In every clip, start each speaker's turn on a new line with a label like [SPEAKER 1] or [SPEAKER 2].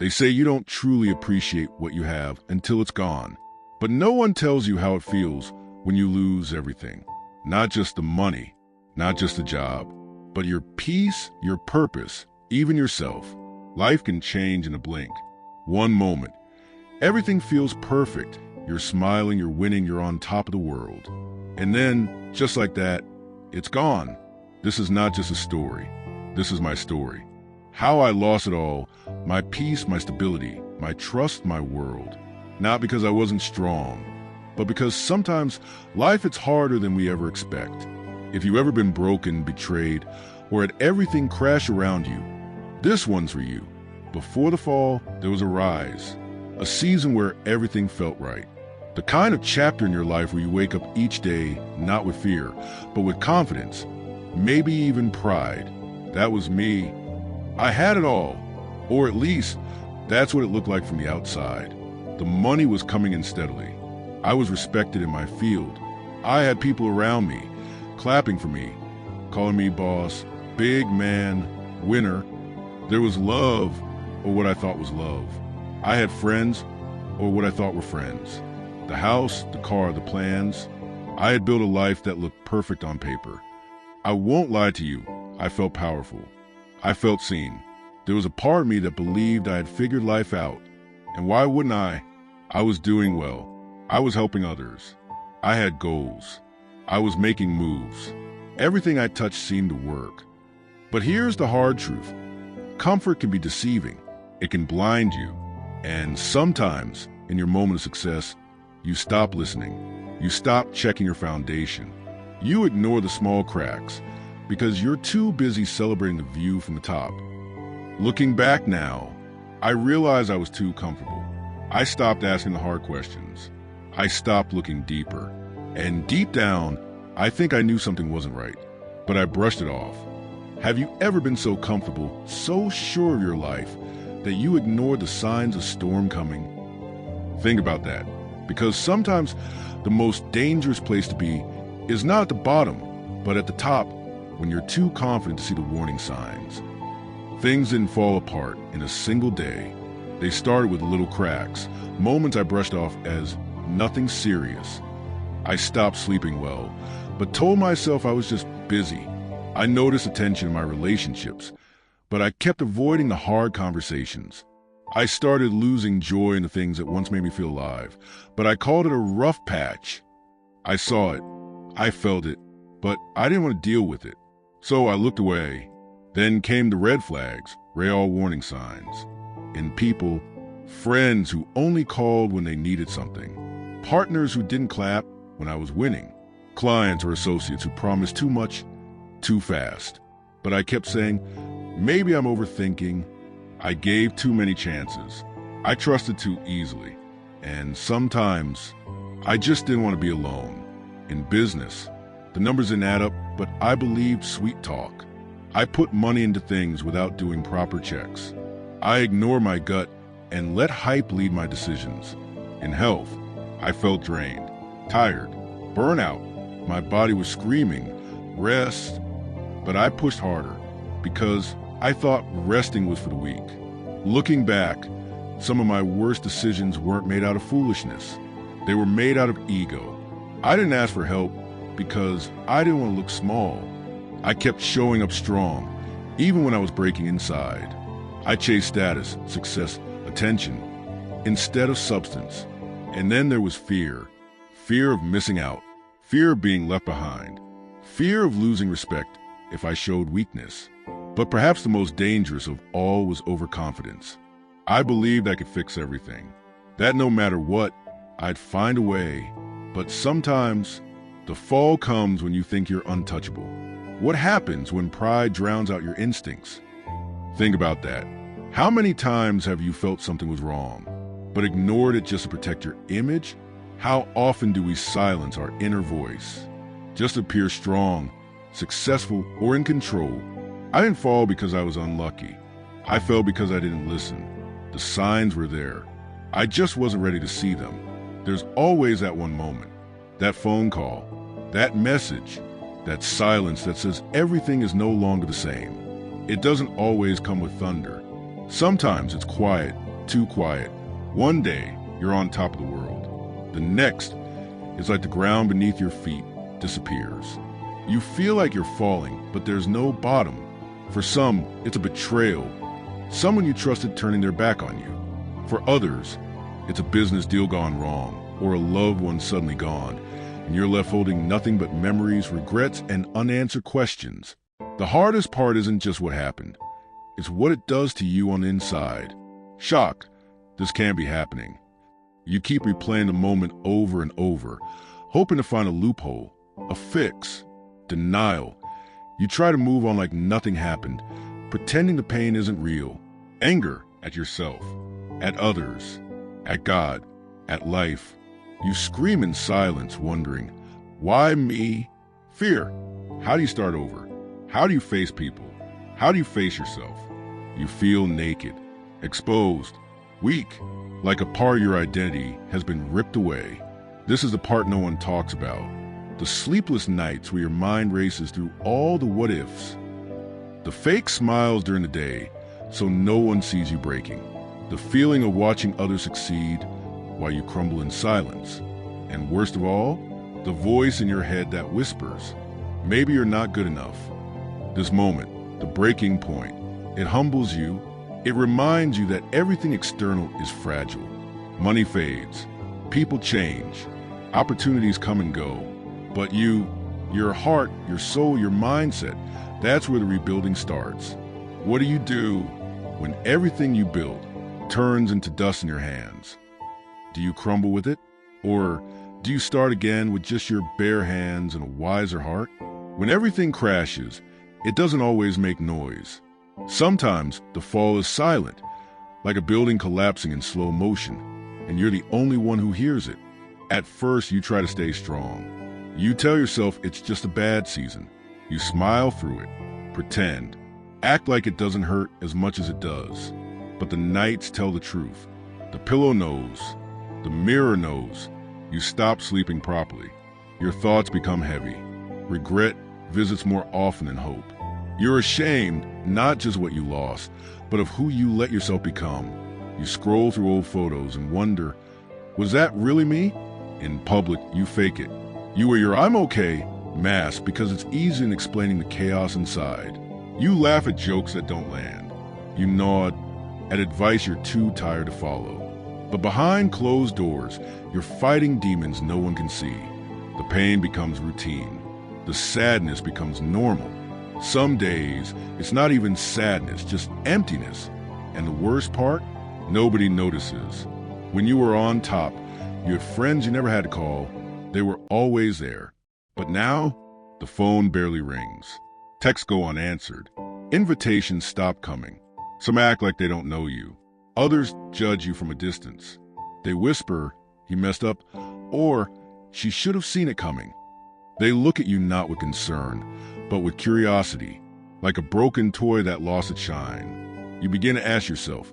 [SPEAKER 1] They say you don't truly appreciate what you have until it's gone. But no one tells you how it feels when you lose everything. Not just the money, not just the job, but your peace, your purpose, even yourself. Life can change in a blink. One moment, everything feels perfect. You're smiling, you're winning, you're on top of the world. And then, just like that, it's gone. This is not just a story. This is my story. How I lost it all, my peace, my stability, my trust, my world. Not because I wasn't strong, but because sometimes life is harder than we ever expect. If you've ever been broken, betrayed, or had everything crash around you, this one's for you. Before the fall, there was a rise, a season where everything felt right. The kind of chapter in your life where you wake up each day not with fear, but with confidence, maybe even pride. That was me. I had it all, or at least that's what it looked like from the outside. The money was coming in steadily. I was respected in my field. I had people around me, clapping for me, calling me boss, big man, winner. There was love, or what I thought was love. I had friends, or what I thought were friends. The house, the car, the plans. I had built a life that looked perfect on paper. I won't lie to you, I felt powerful. I felt seen. There was a part of me that believed I had figured life out. And why wouldn't I? I was doing well. I was helping others. I had goals. I was making moves. Everything I touched seemed to work. But here's the hard truth. Comfort can be deceiving. It can blind you. And sometimes, in your moment of success, you stop listening. You stop checking your foundation. You ignore the small cracks because you're too busy celebrating the view from the top. Looking back now, I realized I was too comfortable. I stopped asking the hard questions. I stopped looking deeper. And deep down, I think I knew something wasn't right, but I brushed it off. Have you ever been so comfortable, so sure of your life, that you ignored the signs of storm coming? Think about that, because sometimes the most dangerous place to be is not at the bottom, but at the top, when you're too confident to see the warning signs. Things didn't fall apart in a single day. They started with little cracks, moments I brushed off as nothing serious. I stopped sleeping well, but told myself I was just busy. I noticed the tension in my relationships, but I kept avoiding the hard conversations. I started losing joy in the things that once made me feel alive, but I called it a rough patch. I saw it. I felt it, but I didn't want to deal with it. So I looked away. Then came the red flags, rare warning signs. In people, friends who only called when they needed something. Partners who didn't clap when I was winning. Clients or associates who promised too much, too fast. But I kept saying, maybe I'm overthinking. I gave too many chances. I trusted too easily. And sometimes, I just didn't want to be alone. In business, the numbers didn't add up, but I believed sweet talk. I put money into things without doing proper checks. I ignored my gut and let hype lead my decisions. In health, I felt drained, tired, burnout. My body was screaming, rest. But I pushed harder because I thought resting was for the weak. Looking back, some of my worst decisions weren't made out of foolishness. They were made out of ego. I didn't ask for help because I didn't want to look small. I kept showing up strong, even when I was breaking inside. I chased status, success, attention, instead of substance. And then there was fear. Fear of missing out. Fear of being left behind. Fear of losing respect if I showed weakness. But perhaps the most dangerous of all was overconfidence. I believed I could fix everything. That no matter what, I'd find a way. But sometimes, the fall comes when you think you're untouchable. What happens when pride drowns out your instincts? Think about that. How many times have you felt something was wrong, but ignored it just to protect your image? How often do we silence our inner voice, just to appear strong, successful, or in control? I didn't fall because I was unlucky. I fell because I didn't listen. The signs were there. I just wasn't ready to see them. There's always that one moment, that phone call, that message, that silence that says everything is no longer the same. It doesn't always come with thunder. Sometimes it's quiet, too quiet. One day, you're on top of the world. The next, it's like the ground beneath your feet disappears. You feel like you're falling, but there's no bottom. For some, it's a betrayal. Someone you trusted turning their back on you. For others, it's a business deal gone wrong, or a loved one suddenly gone, and you're left holding nothing but memories, regrets, and unanswered questions. The hardest part isn't just what happened. It's what it does to you on the inside. Shocked, this can't be happening. You keep replaying the moment over and over, hoping to find a loophole, a fix. Denial. You try to move on like nothing happened, pretending the pain isn't real. Anger at yourself, at others, at God, at life. You scream in silence, wondering, why me? Fear. How do you start over? How do you face people? How do you face yourself? You feel naked, exposed, weak, like a part of your identity has been ripped away. This is the part no one talks about. The sleepless nights where your mind races through all the what-ifs. The fake smiles during the day so no one sees you breaking. The feeling of watching others succeed while you crumble in silence. And worst of all, the voice in your head that whispers, maybe you're not good enough. This moment, the breaking point, it humbles you. It reminds you that everything external is fragile. Money fades, people change, opportunities come and go. But you, your heart, your soul, your mindset, that's where the rebuilding starts. What do you do when everything you build turns into dust in your hands? Do you crumble with it? Or do you start again with just your bare hands and a wiser heart? When everything crashes, it doesn't always make noise. Sometimes the fall is silent, like a building collapsing in slow motion, and you're the only one who hears it. At first, you try to stay strong. You tell yourself it's just a bad season. You smile through it, pretend, act like it doesn't hurt as much as it does. But the nights tell the truth. The pillow knows. The mirror knows. You stop sleeping properly. Your thoughts become heavy. Regret visits more often than hope. You're ashamed, not just what you lost, but of who you let yourself become. You scroll through old photos and wonder, was that really me? In public, you fake it. You wear your "I'm okay" mask because it's easy in explaining the chaos inside. You laugh at jokes that don't land. You nod at advice you're too tired to follow. But behind closed doors, you're fighting demons no one can see. The pain becomes routine. The sadness becomes normal. Some days, it's not even sadness, just emptiness. And the worst part? Nobody notices. When you were on top, you had friends you never had to call. They were always there. But now, the phone barely rings. Texts go unanswered. Invitations stop coming. Some act like they don't know you. Others judge you from a distance. They whisper, "He messed up," or "She should have seen it coming." They look at you not with concern, but with curiosity, like a broken toy that lost its shine. You begin to ask yourself,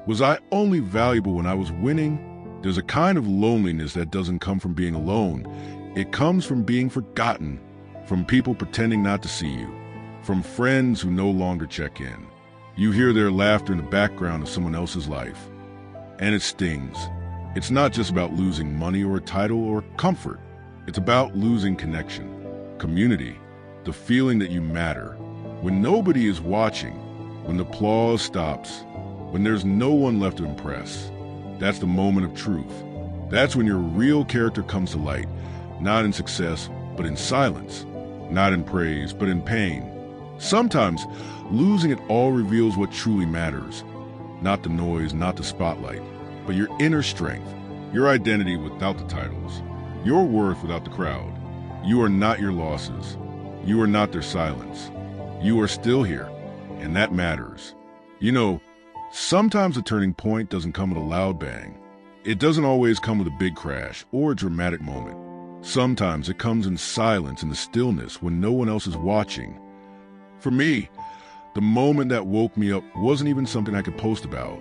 [SPEAKER 1] was I only valuable when I was winning? There's a kind of loneliness that doesn't come from being alone. It comes from being forgotten, from people pretending not to see you, from friends who no longer check in. You hear their laughter in the background of someone else's life, and it stings. It's not just about losing money or a title or comfort. It's about losing connection, community, the feeling that you matter. When nobody is watching, when the applause stops, when there's no one left to impress, that's the moment of truth. That's when your real character comes to light, not in success, but in silence, not in praise, but in pain. Sometimes losing it all reveals what truly matters, not the noise, not the spotlight, but your inner strength, your identity without the titles, your worth without the crowd. You are not your losses. You are not their silence. You are still here, and that matters. You know, sometimes a turning point doesn't come with a loud bang. It doesn't always come with a big crash or a dramatic moment. Sometimes it comes in silence, in the stillness, when no one else is watching. For me, the moment that woke me up wasn't even something I could post about.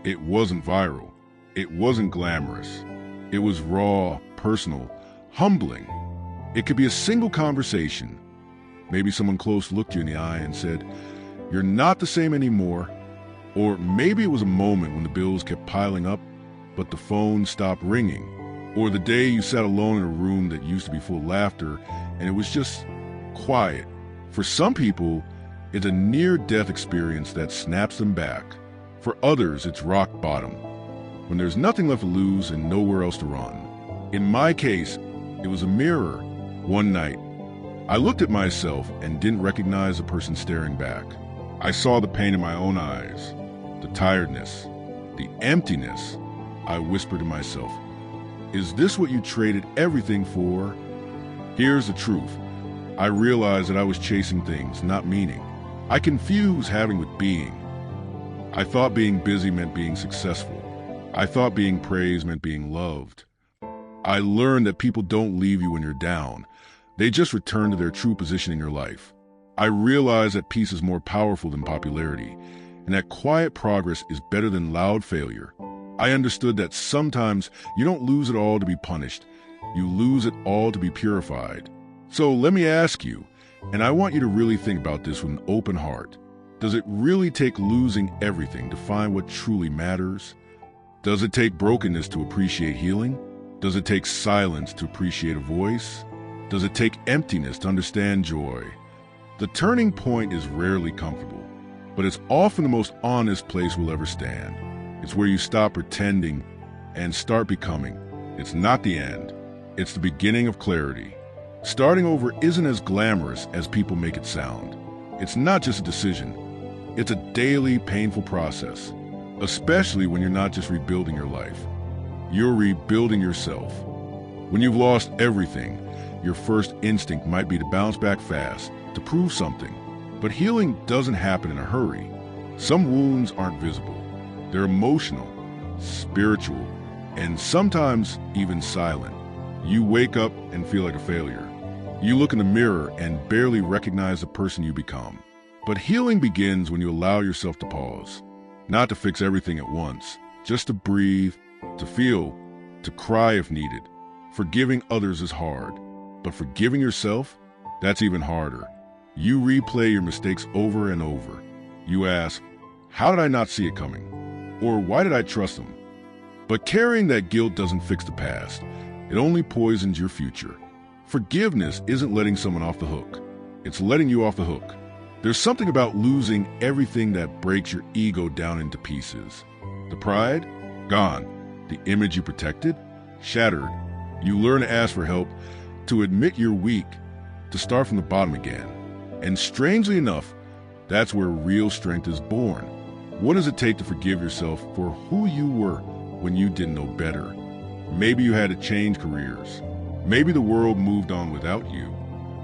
[SPEAKER 1] It wasn't viral. It wasn't glamorous. It was raw, personal, humbling. It could be a single conversation. Maybe someone close looked you in the eye and said, "You're not the same anymore." Or maybe it was a moment when the bills kept piling up, but the phone stopped ringing. Or the day you sat alone in a room that used to be full of laughter and it was just quiet. For some people, it's a near-death experience that snaps them back. For others, it's rock bottom, when there's nothing left to lose and nowhere else to run. In my case, it was a mirror. One night, I looked at myself and didn't recognize the person staring back. I saw the pain in my own eyes, the tiredness, the emptiness. I whispered to myself, "Is this what you traded everything for?" Here's the truth. I realized that I was chasing things, not meaning. I confused having with being. I thought being busy meant being successful. I thought being praised meant being loved. I learned that people don't leave you when you're down. They just return to their true position in your life. I realized that peace is more powerful than popularity, and that quiet progress is better than loud failure. I understood that sometimes you don't lose it all to be punished. You lose it all to be purified. So let me ask you, and I want you to really think about this with an open heart. Does it really take losing everything to find what truly matters? Does it take brokenness to appreciate healing? Does it take silence to appreciate a voice? Does it take emptiness to understand joy? The turning point is rarely comfortable, but it's often the most honest place we'll ever stand. It's where you stop pretending and start becoming. It's not the end. It's the beginning of clarity. Starting over isn't as glamorous as people make it sound. It's not just a decision. It's a daily, painful process, especially when you're not just rebuilding your life. You're rebuilding yourself. When you've lost everything, your first instinct might be to bounce back fast, to prove something. But healing doesn't happen in a hurry. Some wounds aren't visible. They're emotional, spiritual, and sometimes even silent. You wake up and feel like a failure. You look in the mirror and barely recognize the person you become. But healing begins when you allow yourself to pause, not to fix everything at once, just to breathe, to feel, to cry if needed. Forgiving others is hard, but forgiving yourself, that's even harder. You replay your mistakes over and over. You ask, how did I not see it coming? Or why did I trust them? But carrying that guilt doesn't fix the past. It only poisons your future. Forgiveness isn't letting someone off the hook. It's letting you off the hook. There's something about losing everything that breaks your ego down into pieces. The pride? Gone. The image you protected? Shattered. You learn to ask for help, to admit you're weak, to start from the bottom again. And strangely enough, that's where real strength is born. What does it take to forgive yourself for who you were when you didn't know better? Maybe you had to change careers. Maybe the world moved on without you.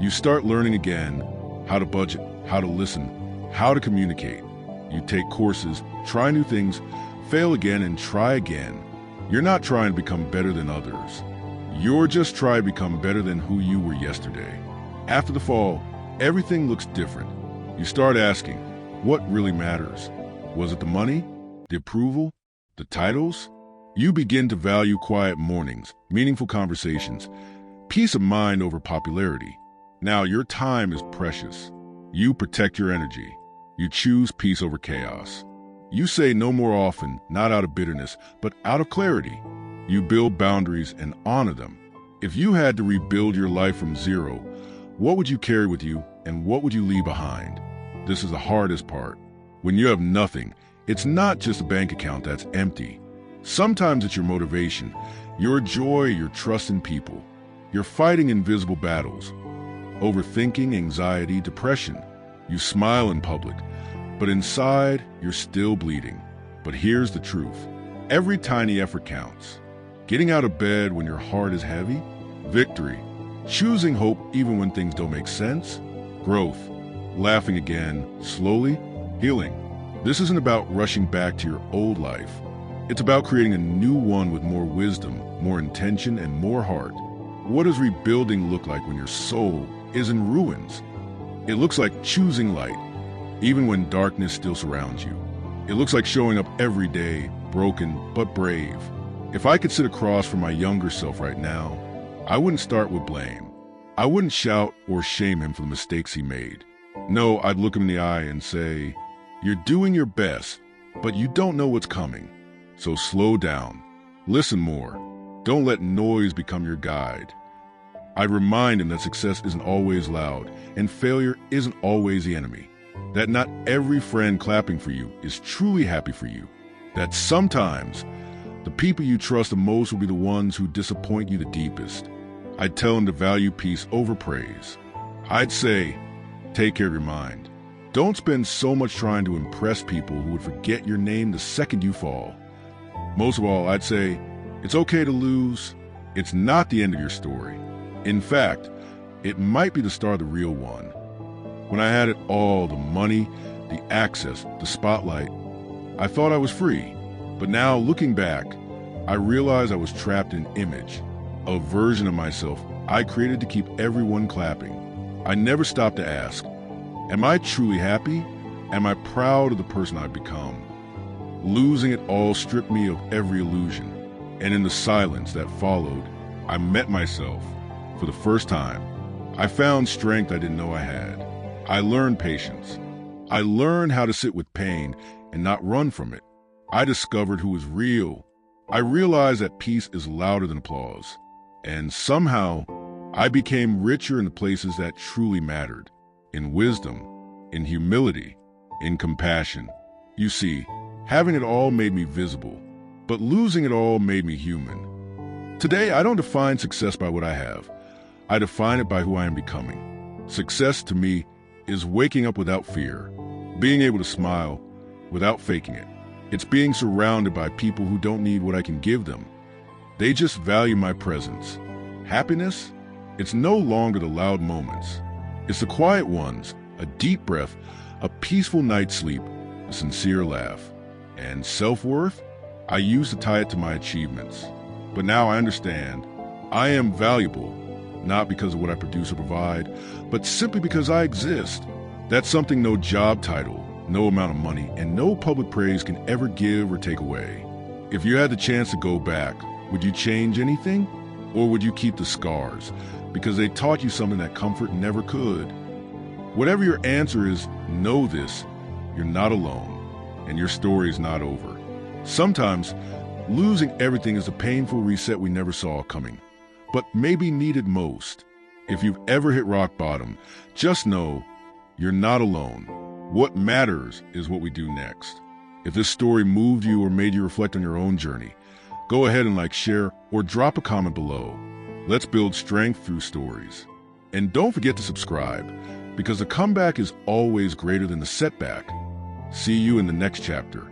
[SPEAKER 1] You start learning again how to budget, how to listen, how to communicate. You take courses, try new things, fail again and try again. You're not trying to become better than others. You're just trying to become better than who you were yesterday. After the fall, everything looks different. You start asking, what really matters? Was it the money, the approval, the titles? You begin to value quiet mornings, meaningful conversations, peace of mind over popularity. Now your time is precious. You protect your energy. You choose peace over chaos. You say no more often, not out of bitterness, but out of clarity. You build boundaries and honor them. If you had to rebuild your life from zero, what would you carry with you and what would you leave behind? This is the hardest part. When you have nothing, it's not just a bank account that's empty. Sometimes it's your motivation, your joy, your trust in people. You're fighting invisible battles. Overthinking, anxiety, depression. You smile in public, but inside, you're still bleeding. But here's the truth. Every tiny effort counts. Getting out of bed when your heart is heavy. Victory. Choosing hope even when things don't make sense. Growth. Laughing again, slowly. Healing. This isn't about rushing back to your old life. It's about creating a new one with more wisdom, more intention, and more heart. What does rebuilding look like when your soul is in ruins? It looks like choosing light, even when darkness still surrounds you. It looks like showing up every day, broken but brave. If I could sit across from my younger self right now, I wouldn't start with blame. I wouldn't shout or shame him for the mistakes he made. No, I'd look him in the eye and say, "You're doing your best. but you don't know what's coming. So slow down. Listen more. Don't let noise become your guide. I'd remind him that success isn't always loud, and failure isn't always the enemy. That not every friend clapping for you is truly happy for you. That sometimes the people you trust the most will be the ones who disappoint you the deepest. I'd tell him to value peace over praise. I'd say, take care of your mind. Don't spend so much trying to impress people who would forget your name the second you fall. Most of all, I'd say, it's okay to lose. It's not the end of your story. In fact, it might be the start of the real one. When I had it all, the money, the access, the spotlight, I thought I was free. But now, looking back, I realized I was trapped in image, a version of myself I created to keep everyone clapping. I never stopped to ask, am I truly happy? Am I proud of the person I've become? Losing it all stripped me of every illusion. And in the silence that followed, I met myself for the first time. I found strength I didn't know I had. I learned patience. I learned how to sit with pain and not run from it. I discovered who was real. I realized that peace is louder than applause. And somehow, I became richer in the places that truly mattered. In wisdom, in humility, in compassion. You see, having it all made me visible, but losing it all made me human. Today, I don't define success by what I have. I define it by who I am becoming. Success to me is waking up without fear, being able to smile without faking it. It's being surrounded by people who don't need what I can give them. They just value my presence. Happiness? It's no longer the loud moments. It's the quiet ones, a deep breath, a peaceful night's sleep, a sincere laugh. And self-worth? I used to tie it to my achievements. But now I understand. I am valuable, not because of what I produce or provide, but simply because I exist. That's something no job title, no amount of money, and no public praise can ever give or take away. If you had the chance to go back, would you change anything? Or would you keep the scars, because they taught you something that comfort never could? Whatever your answer is, know this: you're not alone, and your story is not over. Sometimes, losing everything is a painful reset we never saw coming, but maybe needed most. If you've ever hit rock bottom, just know you're not alone. What matters is what we do next. If this story moved you or made you reflect on your own journey, go ahead and like, share, or drop a comment below. Let's build strength through stories. And don't forget to subscribe, because the comeback is always greater than the setback. See you in the next chapter.